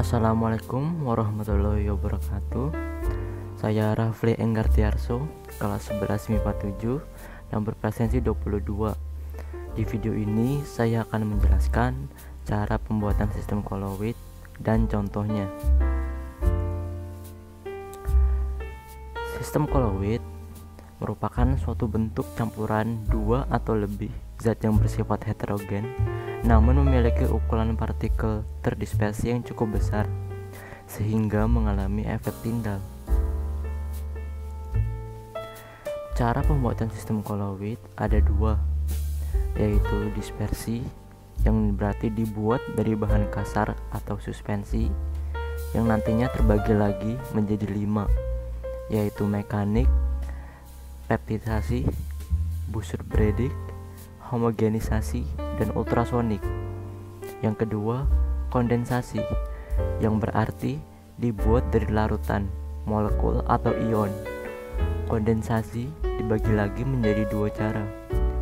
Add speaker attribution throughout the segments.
Speaker 1: Assalamualaikum warahmatullahi wabarakatuh. Saya Rafli Enggartiarso, kelas 11 MIPA 7, nomor presensi 22. Di video ini saya akan menjelaskan cara pembuatan sistem Colloid dan contohnya. Sistem Colloid merupakan suatu bentuk campuran dua atau lebih zat yang bersifat heterogen namun memiliki ukuran partikel terdispersi yang cukup besar sehingga mengalami efek tindal. Cara pembuatan sistem Colloid ada dua, yaitu dispersi yang berarti dibuat dari bahan kasar atau suspensi yang nantinya terbagi lagi menjadi 5, yaitu mekanik, peptidasi, Bussard-Bredig, homogenisasi, dan ultrasonik. Yang kedua, kondensasi yang berarti dibuat dari larutan, molekul atau ion. Kondensasi dibagi lagi menjadi dua cara,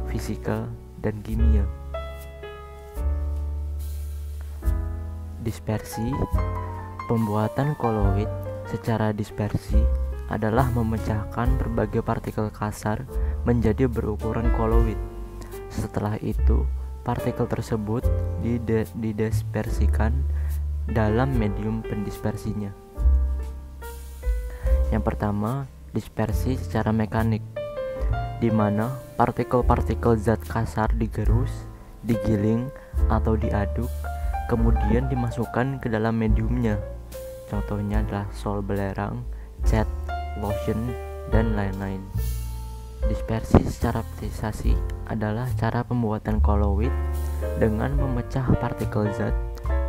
Speaker 1: fisika dan kimia. Dispersi, pembuatan Colloid secara dispersi adalah memecahkan berbagai partikel kasar menjadi berukuran Colloid. Setelah itu, partikel tersebut didispersikan dalam medium pendispersinya. Yang pertama, dispersi secara mekanik, di mana partikel-partikel zat kasar digerus, digiling, atau diaduk, kemudian dimasukkan ke dalam mediumnya. Contohnya adalah sol belerang, cat, lotion, dan lain-lain. Dispersi secara peptidasi adalah cara pembuatan Colloid dengan memecah partikel zat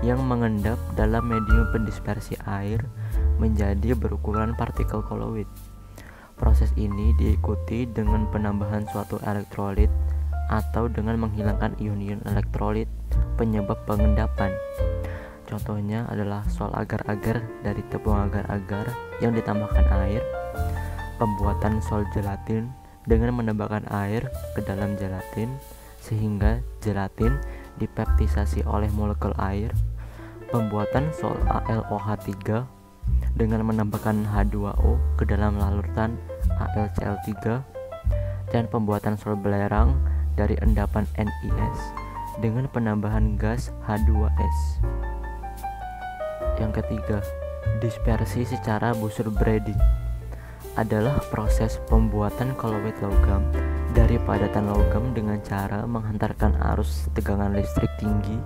Speaker 1: yang mengendap dalam medium pendispersi air menjadi berukuran partikel Colloid. Proses ini diikuti dengan penambahan suatu elektrolit atau dengan menghilangkan ion-ion elektrolit penyebab pengendapan. Contohnya adalah sol agar-agar dari tepung agar-agar yang ditambahkan air, pembuatan sol gelatin dengan menambahkan air ke dalam gelatin sehingga gelatin dipeptisasi oleh molekul air, pembuatan sol AlOH3 dengan menambahkan H2O ke dalam larutan AlCl3, dan pembuatan sol belerang dari endapan NiS dengan penambahan gas H2S. Yang ketiga, dispersi secara Bussard-Bredig adalah proses pembuatan Colloid logam dari padatan logam dengan cara menghantarkan arus tegangan listrik tinggi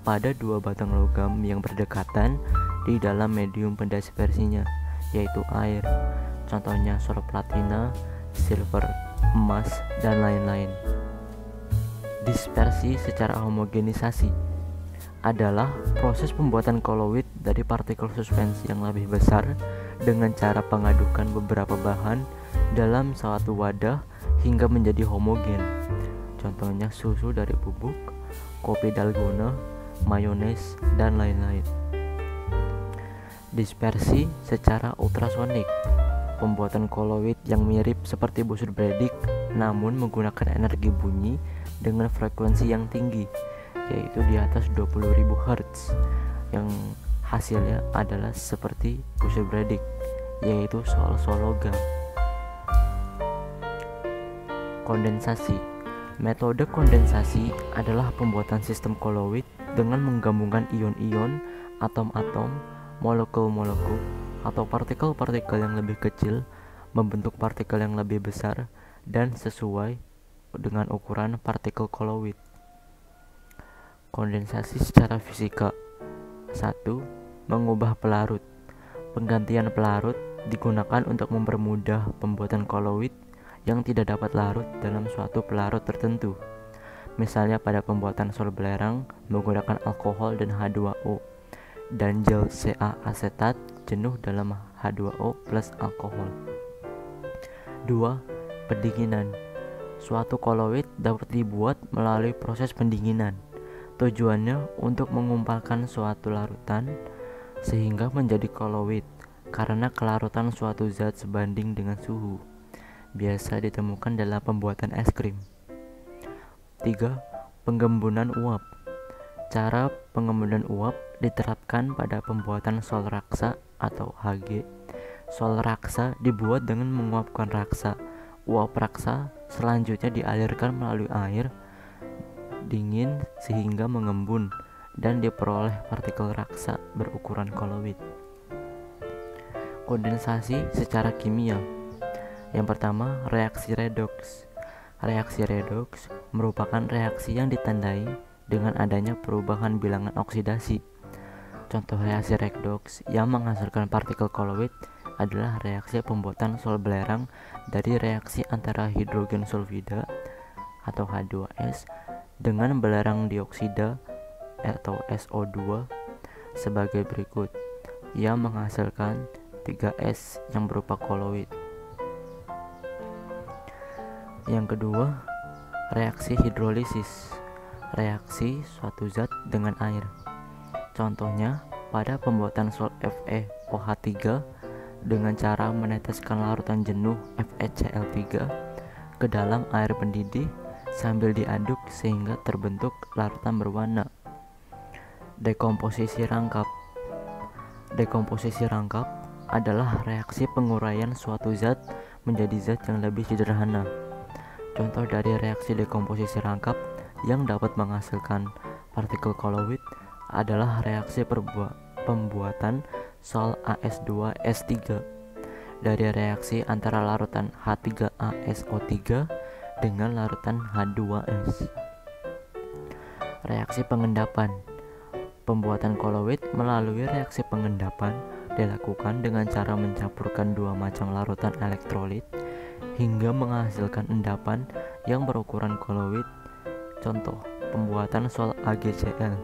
Speaker 1: pada dua batang logam yang berdekatan di dalam medium pendispersinya, yaitu air. Contohnya sol platina, silver, emas, dan lain-lain. Dispersi secara homogenisasi adalah proses pembuatan Colloid dari partikel suspensi yang lebih besar dengan cara pengadukan beberapa bahan dalam suatu wadah hingga menjadi homogen. Contohnya susu dari bubuk, kopi dalgona, mayones, dan lain-lain. Dispersi secara ultrasonik, pembuatan Colloid yang mirip seperti Bussard-Bredig namun menggunakan energi bunyi dengan frekuensi yang tinggi, yaitu di atas 20.000 Hz, yang hasilnya adalah seperti Bussard-Bredig, yaitu sol logam. Kondensasi. Metode kondensasi adalah pembuatan sistem Colloid dengan menggabungkan ion-ion, atom-atom, molekul-molekul, atau partikel-partikel yang lebih kecil membentuk partikel yang lebih besar dan sesuai dengan ukuran partikel Colloid. Kondensasi secara fisika. 1. Mengubah pelarut. Penggantian pelarut digunakan untuk mempermudah pembuatan Colloid yang tidak dapat larut dalam suatu pelarut tertentu. Misalnya pada pembuatan sol belerang menggunakan alkohol dan H2O, dan gel Ca asetat jenuh dalam H2O plus alkohol. 2. Pendinginan. Suatu Colloid dapat dibuat melalui proses pendinginan. Tujuannya untuk mengumpalkan suatu larutan sehingga menjadi Colloid karena kelarutan suatu zat sebanding dengan suhu. Biasa ditemukan dalam pembuatan es krim. 3. Penggembunan uap. Cara pengembunan uap diterapkan pada pembuatan sol raksa atau Hg. Sol raksa dibuat dengan menguapkan raksa. Uap raksa selanjutnya dialirkan melalui air dingin sehingga mengembun dan diperoleh partikel raksa berukuran koloid. Kondensasi secara kimia. Yang pertama, reaksi redoks. Reaksi redoks merupakan reaksi yang ditandai dengan adanya perubahan bilangan oksidasi. Contoh reaksi redoks yang menghasilkan partikel koloid adalah reaksi pembuatan sol belerang dari reaksi antara hidrogen sulfida atau H2S dengan belerang dioksida atau SO2 sebagai berikut, yang menghasilkan 3S yang berupa koloid. Yang kedua, reaksi hidrolisis. Reaksi suatu zat dengan air. Contohnya pada pembuatan sol FeOH3 dengan cara meneteskan larutan jenuh FeCl3 ke dalam air mendidih sambil diaduk sehingga terbentuk larutan berwarna. Dekomposisi rangkap. Dekomposisi rangkap adalah reaksi penguraian suatu zat menjadi zat yang lebih sederhana. Contoh dari reaksi dekomposisi rangkap yang dapat menghasilkan partikel koloid adalah reaksi pembuatan sol AS2S3 dari reaksi antara larutan H3ASO3 dengan larutan H2S. Reaksi pengendapan. Pembuatan koloid melalui reaksi pengendapan dilakukan dengan cara mencampurkan dua macam larutan elektrolit hingga menghasilkan endapan yang berukuran koloid. Contoh, pembuatan sol AgCl.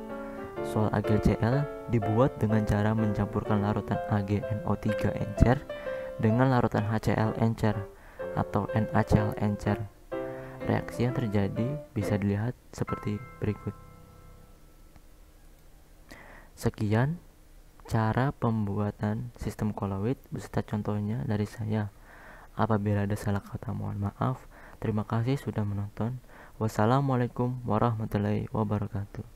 Speaker 1: Sol AgCl dibuat dengan cara mencampurkan larutan AgNO3 encer dengan larutan HCl encer atau NaCl encer. Reaksi yang terjadi bisa dilihat seperti berikut. Sekian cara pembuatan sistem koloid beserta contohnya dari saya. Apabila ada salah kata mohon maaf. Terima kasih sudah menonton. Wassalamualaikum warahmatullahi wabarakatuh.